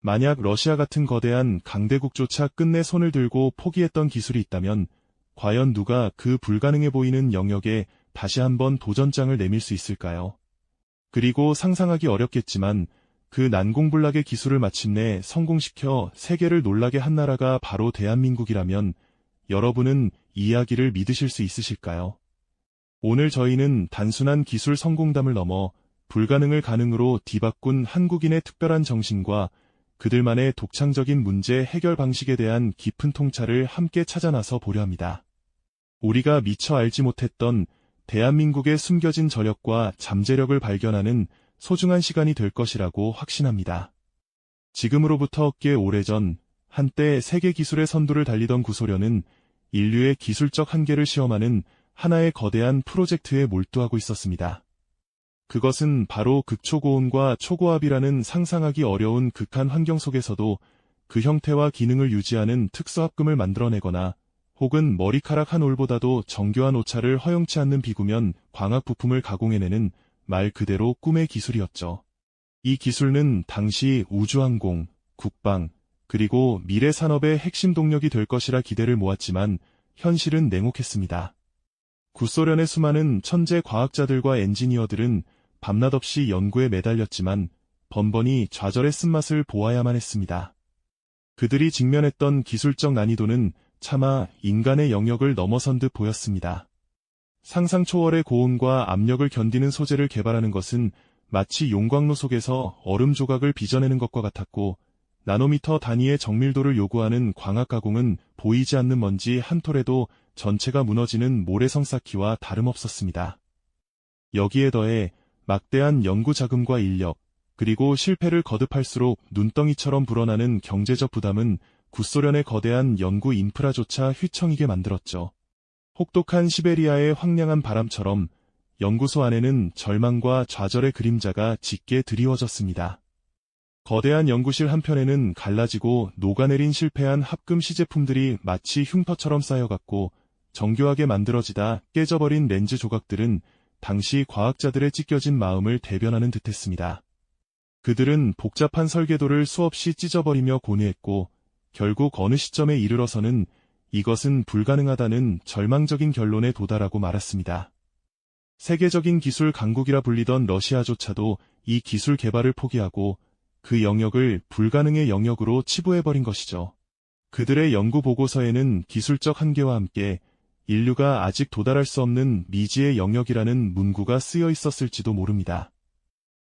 만약 러시아 같은 거대한 강대국조차 끝내 손을 들고 포기했던 기술이 있다면 과연 누가 그 불가능해 보이는 영역에 다시 한번 도전장을 내밀 수 있을까요? 그리고 상상하기 어렵겠지만 그 난공불락의 기술을 마침내 성공시켜 세계를 놀라게 한 나라가 바로 대한민국이라면 여러분은 이 이야기를 믿으실 수 있으실까요? 오늘 저희는 단순한 기술 성공담을 넘어 불가능을 가능으로 뒤바꾼 한국인의 특별한 정신과 그들만의 독창적인 문제 해결 방식에 대한 깊은 통찰을 함께 찾아 나서 보려 합니다. 우리가 미처 알지 못했던 대한민국의 숨겨진 저력과 잠재력을 발견하는 소중한 시간이 될 것이라고 확신합니다. 지금으로부터 꽤 오래전 한때 세계 기술의 선두를 달리던 구소련은 인류의 기술적 한계를 시험하는 하나의 거대한 프로젝트에 몰두하고 있었습니다. 그것은 바로 극초고온과 초고압이라는 상상하기 어려운 극한 환경 속에서도 그 형태와 기능을 유지하는 특수합금을 만들어내거나 혹은 머리카락 한 올보다도 정교한 오차를 허용치 않는 비구면 광학 부품을 가공해내는 말 그대로 꿈의 기술이었죠. 이 기술은 당시 우주항공, 국방, 그리고 미래 산업의 핵심 동력이 될 것이라 기대를 모았지만 현실은 냉혹했습니다. 구소련의 수많은 천재 과학자들과 엔지니어들은 밤낮 없이 연구에 매달렸지만 번번이 좌절의 쓴맛을 보아야만 했습니다. 그들이 직면했던 기술적 난이도는 차마 인간의 영역을 넘어선 듯 보였습니다. 상상 초월의 고온과 압력을 견디는 소재를 개발하는 것은 마치 용광로 속에서 얼음 조각을 빚어내는 것과 같았고, 나노미터 단위의 정밀도를 요구하는 광학 가공은 보이지 않는 먼지 한 톨에도 전체가 무너지는 모래성 쌓기와 다름없었습니다. 여기에 더해 막대한 연구 자금과 인력, 그리고 실패를 거듭할수록 눈덩이처럼 불어나는 경제적 부담은 구소련의 거대한 연구 인프라조차 휘청이게 만들었죠. 혹독한 시베리아의 황량한 바람처럼 연구소 안에는 절망과 좌절의 그림자가 짙게 드리워졌습니다. 거대한 연구실 한편에는 갈라지고 녹아내린 실패한 합금 시제품들이 마치 흉터처럼 쌓여갔고, 정교하게 만들어지다 깨져버린 렌즈 조각들은 당시 과학자들의 찢겨진 마음을 대변하는 듯했습니다. 그들은 복잡한 설계도를 수없이 찢어버리며 고뇌했고, 결국 어느 시점에 이르러서는 이것은 불가능하다는 절망적인 결론에 도달하고 말았습니다. 세계적인 기술 강국이라 불리던 러시아조차도 이 기술 개발을 포기하고 그 영역을 불가능의 영역으로 치부해버린 것이죠. 그들의 연구 보고서에는 기술적 한계와 함께 인류가 아직 도달할 수 없는 미지의 영역이라는 문구가 쓰여 있었을지도 모릅니다.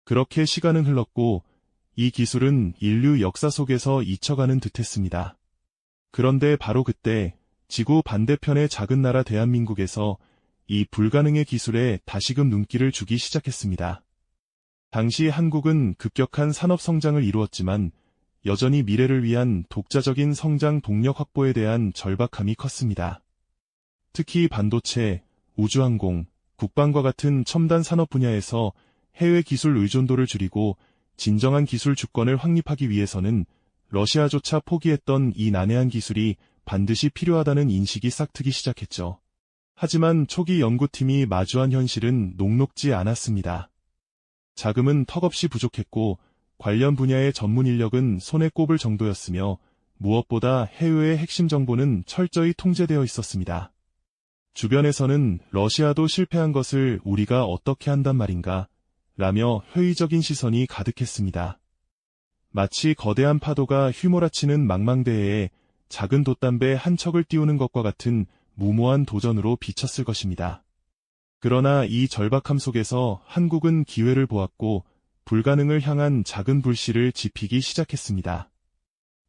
그렇게 시간은 흘렀고 이 기술은 인류 역사 속에서 잊혀가는 듯했습니다. 그런데 바로 그때 지구 반대편의 작은 나라 대한민국에서 이 불가능의 기술에 다시금 눈길을 주기 시작했습니다. 당시 한국은 급격한 산업 성장을 이루었지만 여전히 미래를 위한 독자적인 성장 동력 확보에 대한 절박함이 컸습니다. 특히 반도체, 우주항공, 국방과 같은 첨단 산업 분야에서 해외 기술 의존도를 줄이고 진정한 기술 주권을 확립하기 위해서는 러시아조차 포기했던 이 난해한 기술이 반드시 필요하다는 인식이 싹트기 시작했죠. 하지만 초기 연구팀이 마주한 현실은 녹록지 않았습니다. 자금은 턱없이 부족했고 관련 분야의 전문 인력은 손에 꼽을 정도였으며 무엇보다 해외의 핵심 정보는 철저히 통제되어 있었습니다. 주변에서는 러시아도 실패한 것을 우리가 어떻게 한단 말인가 라며 회의적인 시선이 가득했습니다. 마치 거대한 파도가 휘몰아치는 망망대해에 작은 돛담배 한 척을 띄우는 것과 같은 무모한 도전으로 비쳤을 것입니다. 그러나 이 절박함 속에서 한국은 기회를 보았고 불가능을 향한 작은 불씨를 지피기 시작했습니다.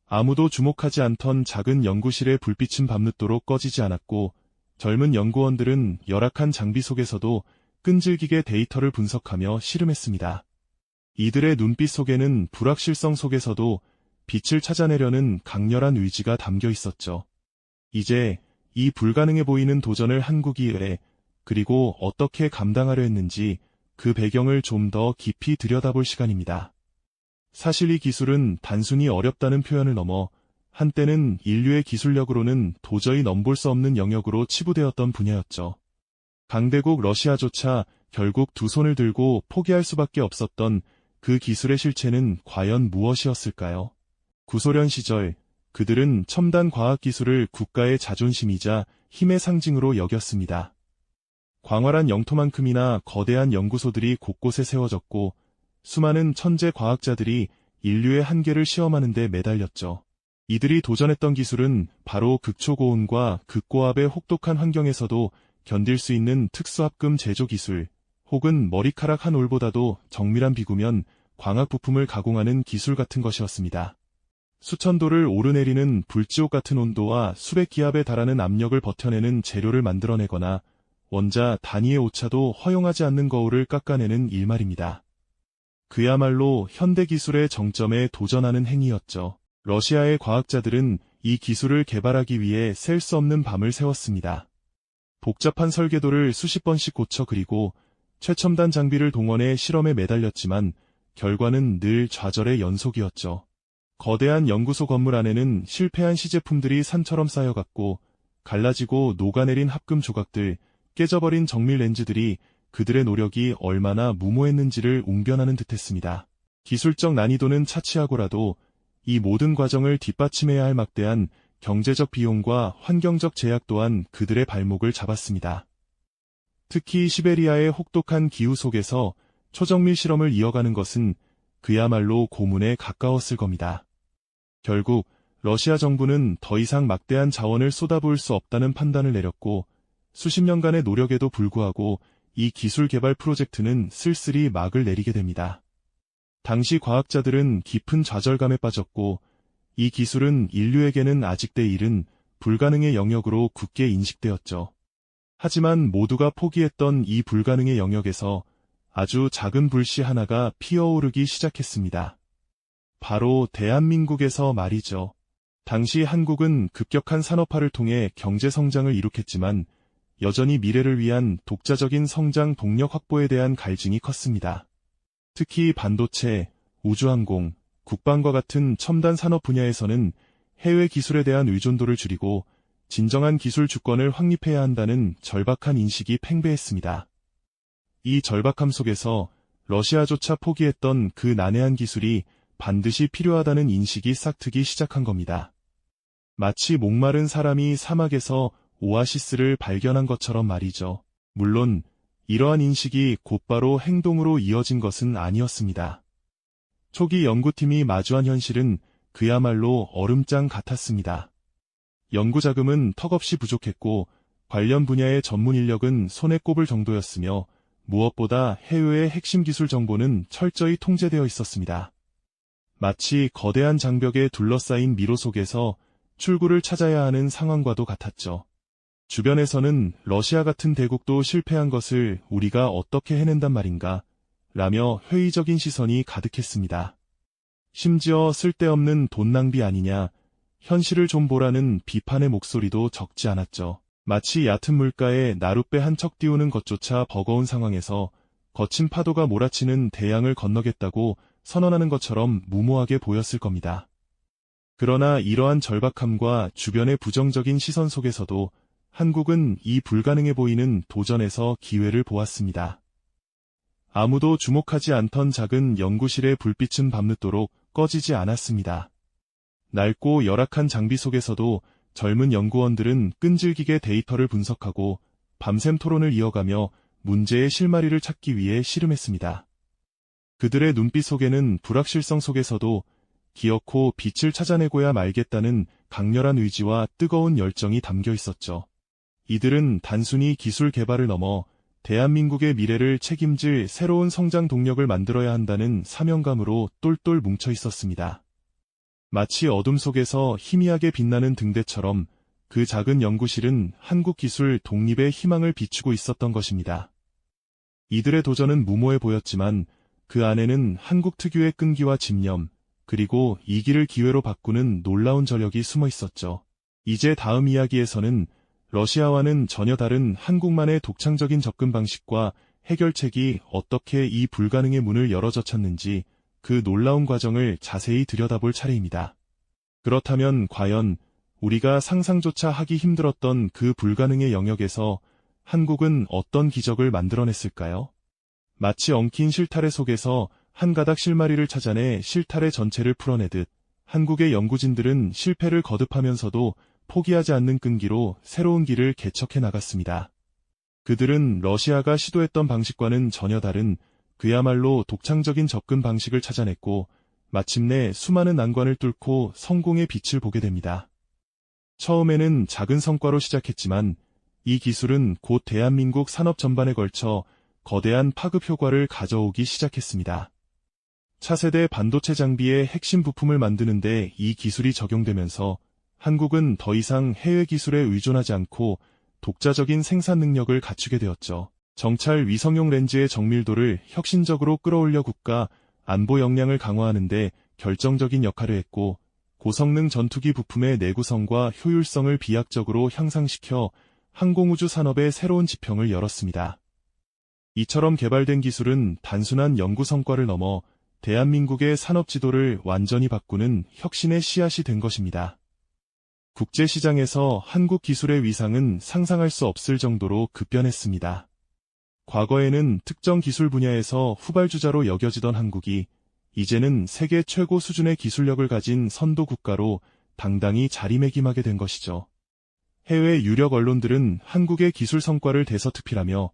아무도 주목하지 않던 작은 연구실의 불빛은 밤늦도록 꺼지지 않았고 젊은 연구원들은 열악한 장비 속에서도 끈질기게 데이터를 분석하며 씨름했습니다. 이들의 눈빛 속에는 불확실성 속에서도 빛을 찾아내려는 강렬한 의지가 담겨 있었죠. 이제 이 불가능해 보이는 도전을 한국이 왜 그리고 어떻게 감당하려 했는지 그 배경을 좀 더 깊이 들여다볼 시간입니다. 사실 이 기술은 단순히 어렵다는 표현을 넘어 한때는 인류의 기술력으로는 도저히 넘볼 수 없는 영역으로 치부되었던 분야였죠. 강대국 러시아조차 결국 두 손을 들고 포기할 수밖에 없었던 그 기술의 실체는 과연 무엇이었을까요? 구소련 시절 그들은 첨단 과학기술을 국가의 자존심이자 힘의 상징으로 여겼습니다. 광활한 영토만큼이나 거대한 연구소들이 곳곳에 세워졌고 수많은 천재 과학자들이 인류의 한계를 시험하는 데 매달렸죠. 이들이 도전했던 기술은 바로 극초고온과 극고압의 혹독한 환경에서도 견딜 수 있는 특수합금 제조 기술, 혹은 머리카락 한 올보다도 정밀한 비구면 광학 부품을 가공하는 기술 같은 것이었습니다. 수천 도를 오르내리는 불지옥 같은 온도와 수백 기압에 달하는 압력을 버텨내는 재료를 만들어내거나 원자 단위의 오차도 허용하지 않는 거울을 깎아내는 일 말입니다. 그야말로 현대 기술의 정점에 도전하는 행위였죠. 러시아의 과학자들은 이 기술을 개발하기 위해 셀 수 없는 밤을 새웠습니다. 복잡한 설계도를 수십 번씩 고쳐 그리고 최첨단 장비를 동원해 실험에 매달렸지만 결과는 늘 좌절의 연속이었죠. 거대한 연구소 건물 안에는 실패한 시제품들이 산처럼 쌓여갔고 갈라지고 녹아내린 합금 조각들, 깨져버린 정밀 렌즈들이 그들의 노력이 얼마나 무모했는지를 웅변하는 듯했습니다. 기술적 난이도는 차치하고라도 이 모든 과정을 뒷받침해야 할 막대한 경제적 비용과 환경적 제약 또한 그들의 발목을 잡았습니다. 특히 시베리아의 혹독한 기후 속에서 초정밀 실험을 이어가는 것은 그야말로 고문에 가까웠을 겁니다. 결국 러시아 정부는 더 이상 막대한 자원을 쏟아부을 수 없다는 판단을 내렸고 수십 년간의 노력에도 불구하고 이 기술 개발 프로젝트는 쓸쓸히 막을 내리게 됩니다. 당시 과학자들은 깊은 좌절감에 빠졌고 이 기술은 인류에게는 아직대 일은 불가능의 영역으로 굳게 인식되었죠. 하지만 모두가 포기했던 이 불가능의 영역에서 아주 작은 불씨 하나가 피어오르기 시작했습니다. 바로 대한민국에서 말이죠. 당시 한국은 급격한 산업화를 통해 경제 성장을 이룩했지만 여전히 미래를 위한 독자적인 성장 동력 확보에 대한 갈증이 컸습니다. 특히 반도체, 우주항공, 국방과 같은 첨단 산업 분야에서는 해외 기술에 대한 의존도를 줄이고 진정한 기술 주권을 확립해야 한다는 절박한 인식이 팽배했습니다. 이 절박함 속에서 러시아조차 포기했던 그 난해한 기술이 반드시 필요하다는 인식이 싹트기 시작한 겁니다. 마치 목마른 사람이 사막에서 오아시스를 발견한 것처럼 말이죠. 물론 이러한 인식이 곧바로 행동으로 이어진 것은 아니었습니다. 초기 연구팀이 마주한 현실은 그야말로 얼음장 같았습니다. 연구 자금은 턱없이 부족했고 관련 분야의 전문 인력은 손에 꼽을 정도였으며 무엇보다 해외의 핵심 기술 정보는 철저히 통제되어 있었습니다. 마치 거대한 장벽에 둘러싸인 미로 속에서 출구를 찾아야 하는 상황과도 같았죠. 주변에서는 러시아 같은 대국도 실패한 것을 우리가 어떻게 해낸단 말인가 라며 회의적인 시선이 가득했습니다. 심지어 쓸데없는 돈 낭비 아니냐, 현실을 좀 보라는 비판의 목소리도 적지 않았죠. 마치 얕은 물가에 나룻배 한 척 띄우는 것조차 버거운 상황에서 거친 파도가 몰아치는 대양을 건너겠다고 선언하는 것처럼 무모하게 보였을 겁니다. 그러나 이러한 절박함과 주변의 부정적인 시선 속에서도 한국은 이 불가능해 보이는 도전에서 기회를 보았습니다. 아무도 주목하지 않던 작은 연구실의 불빛은 밤늦도록 꺼지지 않았습니다. 낡고 열악한 장비 속에서도 젊은 연구원들은 끈질기게 데이터를 분석하고 밤샘 토론을 이어가며 문제의 실마리를 찾기 위해 씨름했습니다. 그들의 눈빛 속에는 불확실성 속에서도 기어코 빛을 찾아내고야 말겠다는 강렬한 의지와 뜨거운 열정이 담겨 있었죠. 이들은 단순히 기술 개발을 넘어 대한민국의 미래를 책임질 새로운 성장 동력을 만들어야 한다는 사명감으로 똘똘 뭉쳐 있었습니다. 마치 어둠 속에서 희미하게 빛나는 등대처럼 그 작은 연구실은 한국 기술 독립의 희망을 비추고 있었던 것입니다. 이들의 도전은 무모해 보였지만 그 안에는 한국 특유의 끈기와 집념, 그리고 이 길을 기회로 바꾸는 놀라운 저력이 숨어 있었죠. 이제 다음 이야기에서는 러시아와는 전혀 다른 한국만의 독창적인 접근 방식과 해결책이 어떻게 이 불가능의 문을 열어젖혔는지 그 놀라운 과정을 자세히 들여다볼 차례입니다. 그렇다면 과연 우리가 상상조차 하기 힘들었던 그 불가능의 영역에서 한국은 어떤 기적을 만들어냈을까요? 마치 엉킨 실타래 속에서 한 가닥 실마리를 찾아내 실타래 전체를 풀어내듯 한국의 연구진들은 실패를 거듭하면서도 포기하지 않는 끈기로 새로운 길을 개척해 나갔습니다. 그들은 러시아가 시도했던 방식과는 전혀 다른 그야말로 독창적인 접근 방식을 찾아냈고 마침내 수많은 난관을 뚫고 성공의 빛을 보게 됩니다. 처음에는 작은 성과로 시작했지만 이 기술은 곧 대한민국 산업 전반에 걸쳐 거대한 파급 효과를 가져오기 시작했습니다. 차세대 반도체 장비의 핵심 부품을 만드는데 이 기술이 적용되면서 한국은 더 이상 해외 기술에 의존하지 않고 독자적인 생산 능력을 갖추게 되었죠. 정찰 위성용 렌즈의 정밀도를 혁신적으로 끌어올려 국가 안보 역량을 강화하는 데 결정적인 역할을 했고 고성능 전투기 부품의 내구성과 효율성을 비약적으로 향상시켜 항공우주 산업의 새로운 지평을 열었습니다. 이처럼 개발된 기술은 단순한 연구 성과를 넘어 대한민국의 산업 지도를 완전히 바꾸는 혁신의 씨앗이 된 것입니다. 국제시장에서 한국 기술의 위상은 상상할 수 없을 정도로 급변했습니다. 과거에는 특정 기술 분야에서 후발주자로 여겨지던 한국이 이제는 세계 최고 수준의 기술력을 가진 선도 국가로 당당히 자리매김하게 된 것이죠. 해외 유력 언론들은 한국의 기술 성과를 대서특필하며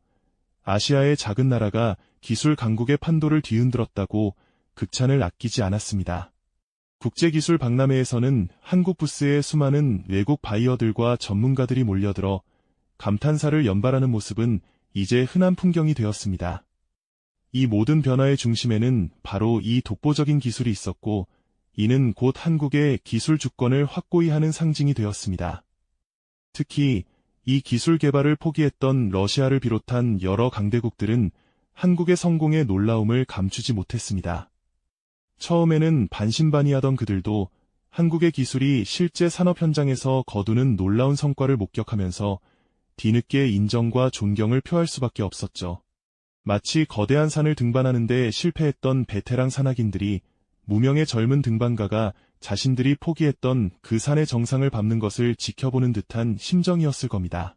아시아의 작은 나라가 기술 강국의 판도를 뒤흔들었다고 극찬을 아끼지 않았습니다. 국제기술 박람회에서는 한국 부스에 수많은 외국 바이어들과 전문가들이 몰려들어 감탄사를 연발하는 모습은 이제 흔한 풍경이 되었습니다. 이 모든 변화의 중심에는 바로 이 독보적인 기술이 있었고 이는 곧 한국의 기술 주권을 확고히 하는 상징이 되었습니다. 특히 이 기술 개발을 포기했던 러시아를 비롯한 여러 강대국들은 한국의 성공의 놀라움을 감추지 못했습니다. 처음에는 반신반의하던 그들도 한국의 기술이 실제 산업 현장에서 거두는 놀라운 성과를 목격하면서 뒤늦게 인정과 존경을 표할 수밖에 없었죠. 마치 거대한 산을 등반하는 데 실패했던 베테랑 산악인들이 무명의 젊은 등반가가 자신들이 포기했던 그 산의 정상을 밟는 것을 지켜보는 듯한 심정이었을 겁니다.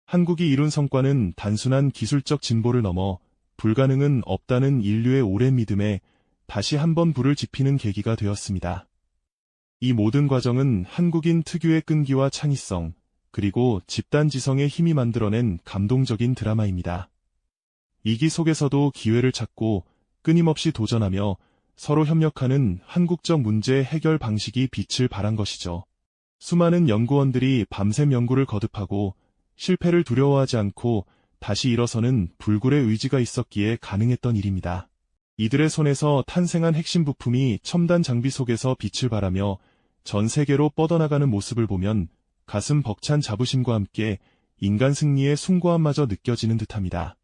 한국이 이룬 성과는 단순한 기술적 진보를 넘어 불가능은 없다는 인류의 오랜 믿음에 다시 한번 불을 지피는 계기가 되었습니다. 이 모든 과정은 한국인 특유의 끈기와 창의성, 그리고 집단지성의 힘이 만들어낸 감동적인 드라마입니다. 위기 속에서도 기회를 찾고 끊임없이 도전하며 서로 협력하는 한국적 문제 해결 방식이 빛을 발한 것이죠. 수많은 연구원들이 밤샘 연구를 거듭하고 실패를 두려워하지 않고 다시 일어서는 불굴의 의지가 있었기에 가능했던 일입니다. 이들의 손에서 탄생한 핵심 부품이 첨단 장비 속에서 빛을 발하며 전 세계로 뻗어나가는 모습을 보면 가슴 벅찬 자부심과 함께 인간 승리의 숭고함마저 느껴지는 듯합니다.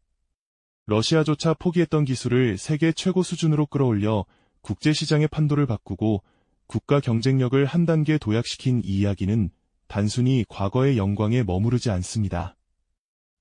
러시아조차 포기했던 기술을 세계 최고 수준으로 끌어올려 국제시장의 판도를 바꾸고 국가 경쟁력을 한 단계 도약시킨 이 이야기는 단순히 과거의 영광에 머무르지 않습니다.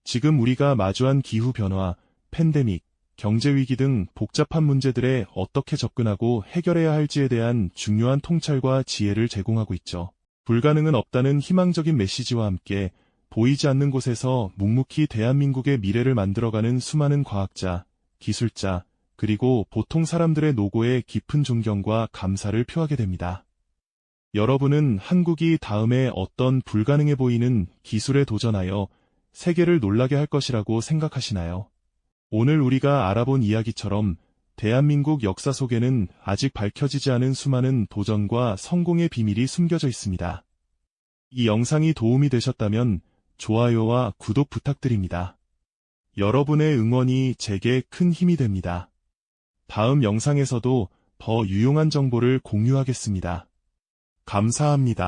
지금 우리가 마주한 기후변화, 팬데믹, 경제위기 등 복잡한 문제들에 어떻게 접근하고 해결해야 할지에 대한 중요한 통찰과 지혜를 제공하고 있죠. 불가능은 없다는 희망적인 메시지와 함께 보이지 않는 곳에서 묵묵히 대한민국의 미래를 만들어가는 수많은 과학자, 기술자, 그리고 보통 사람들의 노고에 깊은 존경과 감사를 표하게 됩니다. 여러분은 한국이 다음에 어떤 불가능해 보이는 기술에 도전하여 세계를 놀라게 할 것이라고 생각하시나요? 오늘 우리가 알아본 이야기처럼 대한민국 역사 속에는 아직 밝혀지지 않은 수많은 도전과 성공의 비밀이 숨겨져 있습니다. 이 영상이 도움이 되셨다면 좋아요와 구독 부탁드립니다. 여러분의 응원이 제게 큰 힘이 됩니다. 다음 영상에서도 더 유용한 정보를 공유하겠습니다. 감사합니다.